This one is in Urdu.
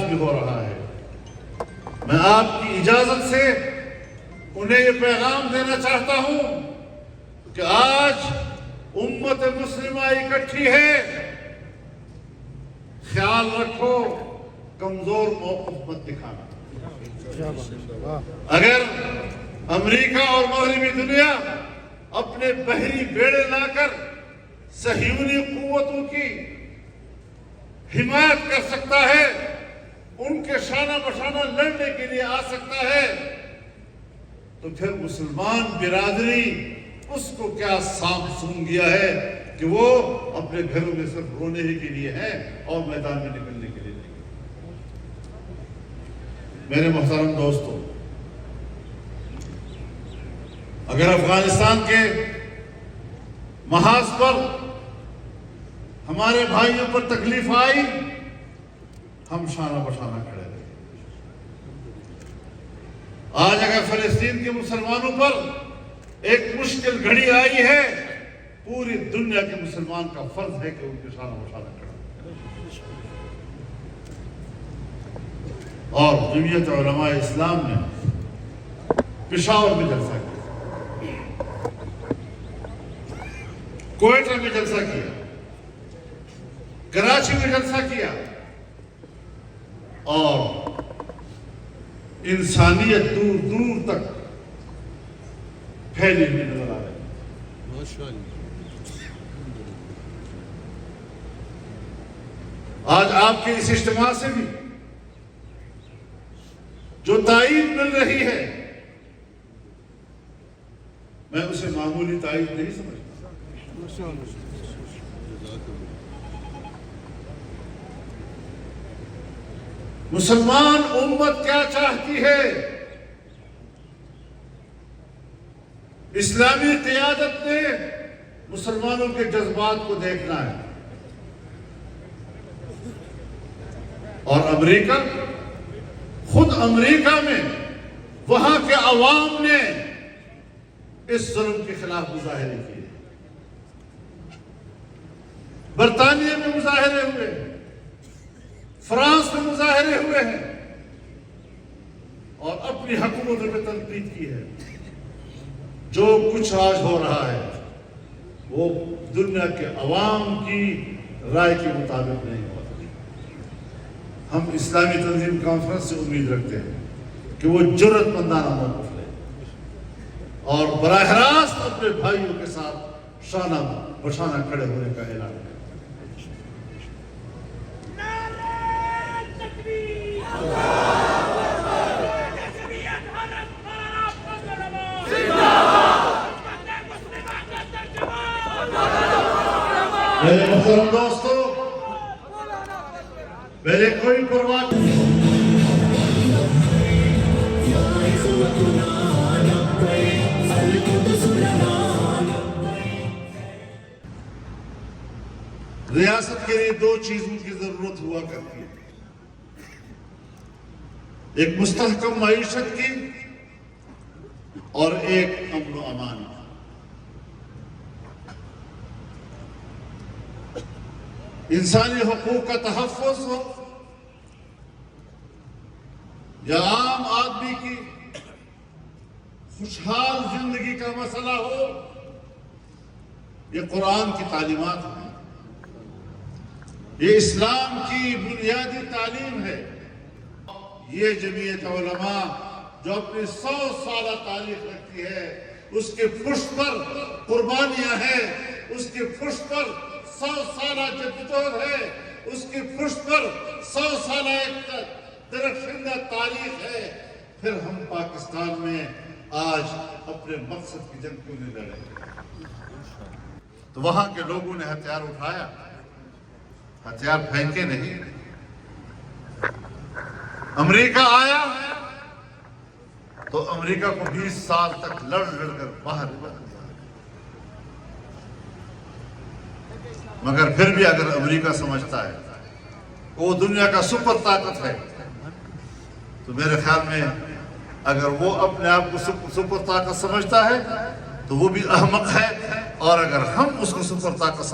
بھی ہو رہا ہے۔ میں آپ کی اجازت سے انہیں یہ پیغام دینا چاہتا ہوں کہ آج امت مسلمہ اکٹھی ہے، خیال رکھو کمزور موقف مت دکھانا۔ اگر امریکہ اور مغربی دنیا اپنے بحری بیڑے لا کر صہیونی قوتوں کی حمایت کر سکتا ہے، ان کے شانہ بشانہ لڑنے کے لیے آ سکتا ہے، تو پھر مسلمان برادری اس کو کیا سانپ سونگ گیا ہے کہ وہ اپنے گھروں میں صرف رونے ہی کے لیے ہے اور میدان میں نکلنے کے لیے نہیں۔ میرے محترم دوستو، اگر افغانستان کے محاذ پر ہمارے بھائیوں پر تکلیف آئی، ہم شانہ بشانہ کھڑے رہے۔ آج اگر فلسطین کے مسلمانوں پر ایک مشکل گھڑی آئی ہے، پوری دنیا کے مسلمان کا فرض ہے کہ ان کے شانہ بشانہ کھڑا۔ اور جمعیت علماء اسلام نے پشاور میں جلسہ کیا، کوئٹہ میں جلسہ کیا، کراچی میں جلسہ کیا، اور انسانیت دور دور تک پھیلی ہوئی نظر آ رہی ہے۔ آج آپ کے اس اجتماع سے بھی جو تائید مل رہی ہے، میں اسے معمولی تائید نہیں سمجھتا۔ مسلمان امت کیا چاہتی ہے؟ اسلامی قیادت نے مسلمانوں کے جذبات کو دیکھنا ہے، اور امریکہ، خود امریکہ میں وہاں کے عوام نے اس ظلم کے خلاف مظاہرے کیے، برطانیہ میں مظاہرے ہوئے، فرانس میں مظاہرے ہوئے ہیں، اور اپنی حکومتوں پہ تنقید کی ہے۔ جو کچھ آج ہو رہا ہے وہ دنیا کے عوام کی رائے کے مطابق نہیں ہو رہا۔ ہم اسلامی تنظیم کانفرنس سے امید رکھتے ہیں کہ وہ جرأت مندانہ موقف لے اور براہ راست اپنے بھائیوں کے ساتھ شانہ بشانہ کھڑے ہونے کا اعلان کرے۔ میرے محترم دوستو، میرے کوئی پرواہ نہیں۔ ریاست کے لیے دو چیزوں کی ضرورت ہوا کرتی ہے، ایک مستحکم معیشت کی اور ایک امن و امان کی۔ انسانی حقوق کا تحفظ ہو یا عام آدمی کی خوشحال زندگی کا مسئلہ ہو، یہ قرآن کی تعلیمات ہیں، یہ اسلام کی بنیادی تعلیم ہے۔ یہ جمعیت علماء جو اپنی 100 سالہ تاریخ رکھتی ہے، اس کے پشت پر قربانیاں ہیں، اس کے پشت پر 100 سالہ جدوجہد ہے، اس کے پشت پر 100 سالہ ایک درخشندہ تاریخ ہے۔ پھر ہم پاکستان میں آج اپنے مقصد کی جنگ کیوں نہیں لڑیں؟ تو وہاں کے لوگوں نے ہتھیار اٹھایا، ہتھیار پھینکے نہیں۔ امریکہ آیا تو امریکہ کو 20 سال تک لڑ کر باہر نکالا، مگر پھر بھی اگر امریکہ سمجھتا ہے وہ دنیا کا سپر طاقت ہے، تو میرے خیال میں اگر وہ اپنے آپ کو سپر طاقت سمجھتا ہے تو وہ بھی احمق ہے، اور اگر ہم اس کو سپر طاقت